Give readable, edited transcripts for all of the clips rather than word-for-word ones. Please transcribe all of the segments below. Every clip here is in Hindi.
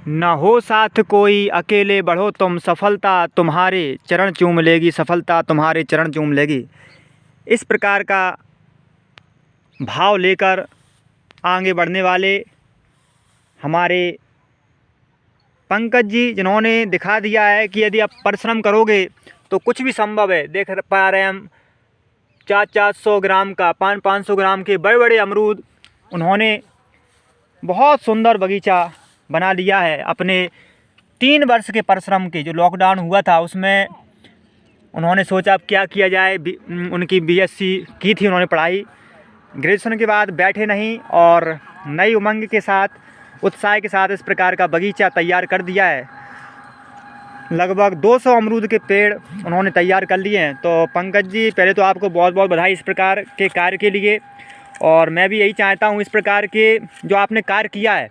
न हो साथ कोई अकेले बढ़ो तुम, सफलता तुम्हारे चरण चूम लेगी, सफलता तुम्हारे चरण चूम लेगी। इस प्रकार का भाव लेकर आगे बढ़ने वाले हमारे पंकज जी, जिन्होंने दिखा दिया है कि यदि आप परिश्रम करोगे तो कुछ भी संभव है। देख पा रहे हैं हम 400 ग्राम का 500 ग्राम के बड़े बड़े अमरूद उन्होंने बहुत सुंदर बगीचा बना लिया है अपने 3 वर्ष के परिश्रम के। जो लॉकडाउन हुआ था उसमें उन्होंने सोचा अब क्या किया जाए। उनकी बीएससी की थी उन्होंने पढ़ाई, ग्रेजुएशन के बाद बैठे नहीं और नई उमंग के साथ, उत्साह के साथ इस प्रकार का बगीचा तैयार कर दिया है। लगभग 200 अमरूद के पेड़ उन्होंने तैयार कर लिए हैं। तो पंकज जी, पहले तो आपको बहुत बहुत बधाई इस प्रकार के कार्य के लिए। और मैं भी यही चाहता हूँ इस प्रकार के जो आपने कार्य किया है,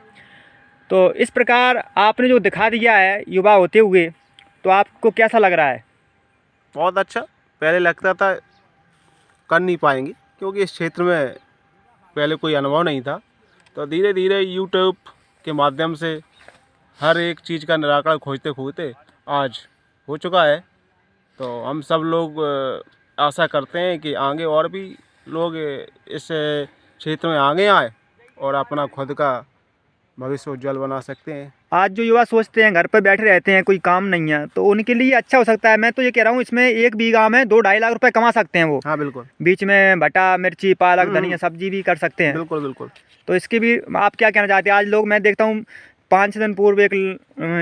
तो इस प्रकार आपने जो दिखा दिया है युवा होते हुए, तो आपको कैसा लग रहा है? बहुत अच्छा। पहले लगता था कर नहीं पाएंगे क्योंकि इस क्षेत्र में पहले कोई अनुभव नहीं था। तो धीरे धीरे यूट्यूब के माध्यम से हर एक चीज़ का निराकरण खोजते खोजते आज हो चुका है। तो हम सब लोग आशा करते हैं कि आगे और भी लोग इस क्षेत्र में आगे आए और अपना खुद का भविष्य उज्जवल बना सकते हैं। आज जो युवा सोचते हैं घर पर बैठे रहते हैं, कोई काम नहीं है, तो उनके लिए अच्छा हो सकता है। मैं तो ये कह रहा हूँ इसमें 1 बीघा में 2-2.5 लाख रुपए कमा सकते हैं वो। हाँ बिल्कुल। बीच में भटा, मिर्ची, पालक, धनिया, सब्जी भी कर सकते हैं। बिल्कुल बिल्कुल। तो इसकी भी आप क्या कहना चाहते हैं? आज लोग, मैं देखता हूँ 5 दिन पूर्व एक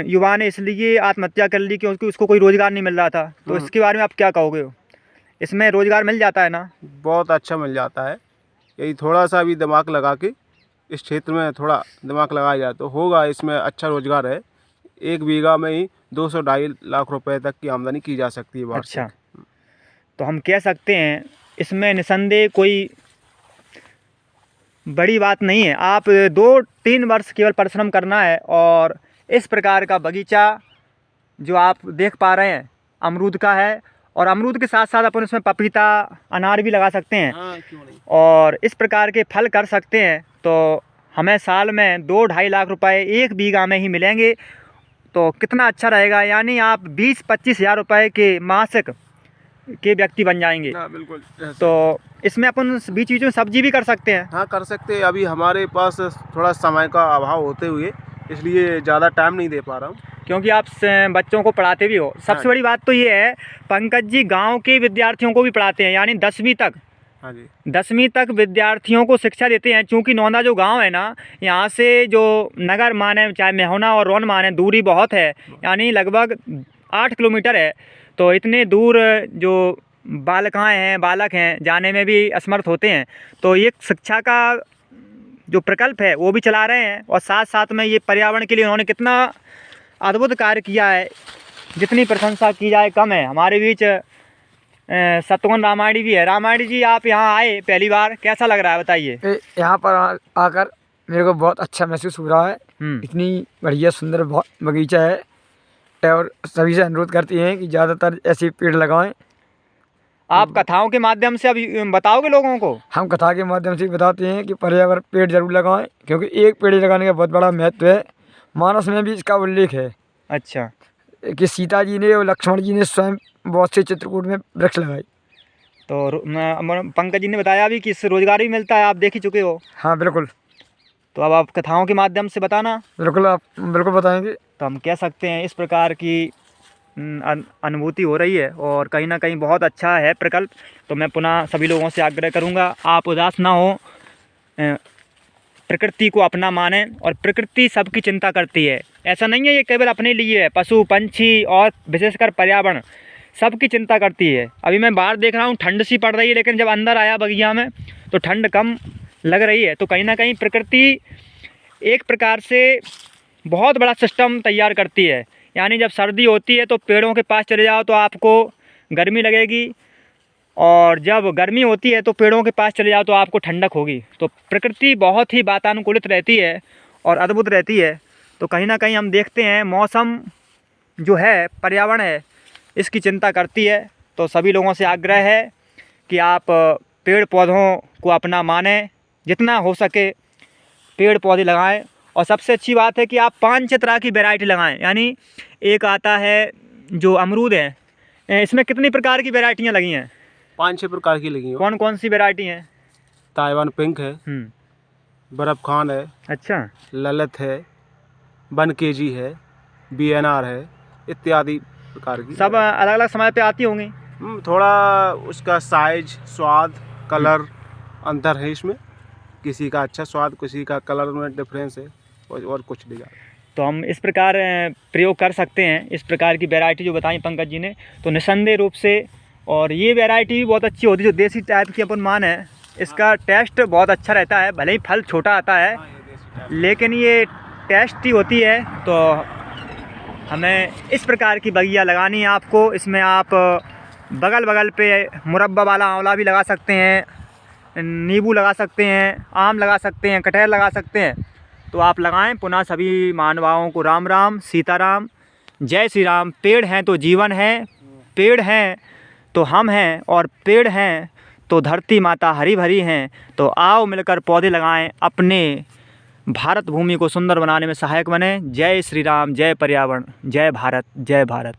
युवा ने इसलिए आत्महत्या कर ली क्योंकि उसको कोई रोज़गार नहीं मिल रहा था। तो इसके बारे में आप क्या कहोगे? इसमें रोज़गार मिल जाता है ना? बहुत अच्छा मिल जाता है। यही थोड़ा सा भी दिमाग लगा के इस क्षेत्र में थोड़ा दिमाग लगाया जाए तो होगा, इसमें अच्छा रोजगार है। 1 बीघा में ही 200-2.5 लाख रुपए तक की आमदनी की जा सकती है वार्षिक। अच्छा, तो हम कह सकते हैं इसमें निसंदेह कोई बड़ी बात नहीं है। आप 2-3 वर्ष केवल परिश्रम करना है और इस प्रकार का बगीचा जो आप देख पा रहे हैं अमरूद का है। और अमरूद के साथ साथ अपन उसमें पपीता, अनार भी लगा सकते हैं। हाँ, क्यों नहीं। और इस प्रकार के फल कर सकते हैं। तो हमें साल में 2-2.5 लाख रुपए 1 बीघा में ही मिलेंगे, तो कितना अच्छा रहेगा। यानी आप 20-25 हज़ार रुपये के मासिक के व्यक्ति बन जाएंगे। हाँ बिल्कुल। तो इसमें अपन बीच बीच में सब्जी भी कर सकते हैं। हाँ कर सकते हैं। अभी हमारे पास थोड़ा समय का अभाव होते हुए इसलिए ज़्यादा टाइम नहीं दे पा रहा हूँ। क्योंकि आप बच्चों को पढ़ाते भी हो। सबसे बड़ी बात तो ये है पंकज जी, गांव के विद्यार्थियों को भी पढ़ाते हैं, यानी 10वीं तक। हाँ जी। 10वीं तक विद्यार्थियों को शिक्षा देते हैं। चूँकि नौंदा जो गांव है ना, यहाँ से जो नगर माने, चाहे मेहुना और रोन माने, दूरी बहुत है, यानी लगभग 8 किलोमीटर है। तो इतने दूर जो बालिकाएँ हैं, बालक हैं, जाने में भी असमर्थ होते हैं। तो ये शिक्षा का जो प्रकल्प है वो भी चला रहे हैं और साथ साथ में ये पर्यावरण के लिए उन्होंने कितना अद्भुत कार्य किया है, जितनी प्रशंसा की जाए कम है। हमारे बीच सत्यगुण रामायणी भी है। रामायणी जी, आप यहाँ आए पहली बार, कैसा लग रहा है बताइए? यहाँ पर आकर मेरे को बहुत अच्छा महसूस हो रहा है। इतनी बढ़िया सुंदर बगीचा है और सभी से अनुरोध करती हैं कि ज़्यादातर ऐसे पेड़ लगाएं। आप कथाओं के माध्यम से अब बताओगे लोगों को? हम कथा के माध्यम से बताते हैं कि पर्यावरण पेड़ जरूर लगाएं, क्योंकि एक पेड़ लगाने का बहुत बड़ा महत्व है। मानस में भी इसका उल्लेख है। अच्छा, कि सीता जी ने और लक्ष्मण जी ने स्वयं बहुत से चित्रकूट में वृक्ष लगाए। तो पंकज जी ने बताया भी कि इससे रोजगार भी मिलता है, आप देख ही चुके हो। हाँ बिल्कुल। तो अब आप कथाओं के माध्यम से बताना। बिल्कुल, आप बिल्कुल बताएंगे। तो हम कह सकते हैं इस प्रकार की अनुभूति हो रही है और कहीं ना कहीं बहुत अच्छा है प्रकल्प। तो मैं पुनः सभी लोगों से आग्रह करूंगा, आप उदास ना हो, प्रकृति को अपना माने। और प्रकृति सबकी चिंता करती है, ऐसा नहीं है ये केवल अपने लिए है। पशु पंछी और विशेषकर पर्यावरण सबकी चिंता करती है। अभी मैं बाहर देख रहा हूँ ठंड सी पड़ रही है, लेकिन जब अंदर आया बगिया में तो ठंड कम लग रही है। तो कहीं ना कहीं प्रकृति एक प्रकार से बहुत बड़ा सिस्टम तैयार करती है। यानी जब सर्दी होती है तो पेड़ों के पास चले जाओ तो आपको गर्मी लगेगी, और जब गर्मी होती है तो पेड़ों के पास चले जाओ तो आपको ठंडक होगी। तो प्रकृति बहुत ही वातानुकूलित रहती है और अद्भुत रहती है। तो कहीं ना कहीं हम देखते हैं मौसम जो है, पर्यावरण है, इसकी चिंता करती है। तो सभी लोगों से आग्रह है कि आप पेड़ पौधों को अपना मानें, जितना हो सके पेड़ पौधे लगाएं और सबसे अच्छी बात है कि आप 5-6 तरह की वैरायटी लगाएं। यानी एक आता है जो अमरूद है, इसमें कितनी प्रकार की वैरायटियाँ लगी हैं? 5-6 प्रकार की लगी हैं। कौन कौन सी वैरायटी हैं? ताइवान पिंक है, बर्फ खान है, अच्छा, ललित है, 1 kg है, BNR है, इत्यादि प्रकार की। सब अलग अलग समय पे आती होंगी। थोड़ा उसका साइज, स्वाद, कलर अंतर है इसमें। किसी का अच्छा स्वाद, किसी का कलर में डिफरेंस है, और कुछ नहीं ज़्यादा। तो हम इस प्रकार प्रयोग कर सकते हैं, इस प्रकार की वैरायटी जो बताई पंकज जी ने, तो निसंदेह रूप से। और ये वैरायटी भी बहुत अच्छी होती है, जो देसी टाइप की अपन मान है, इसका टेस्ट बहुत अच्छा रहता है। भले ही फल छोटा आता है, लेकिन ये टेस्टी होती है। तो हमें इस प्रकार की बगिया लगानी है आपको। इसमें आप बगल बगल पे मुरब्बा वाला आंवला भी लगा सकते हैं, नींबू लगा सकते हैं, आम लगा सकते हैं, कटहल लगा सकते हैं। तो आप लगाएं। पुनः सभी मानवाओं को राम राम, सीताराम, जय श्री राम। पेड़ हैं तो जीवन है, पेड़ हैं तो हम हैं, और पेड़ हैं तो धरती माता हरी भरी हैं। तो आओ मिलकर पौधे लगाएं, अपने भारत भूमि को सुंदर बनाने में सहायक बने। जय श्री राम, जय पर्यावरण, जय भारत, जय भारत।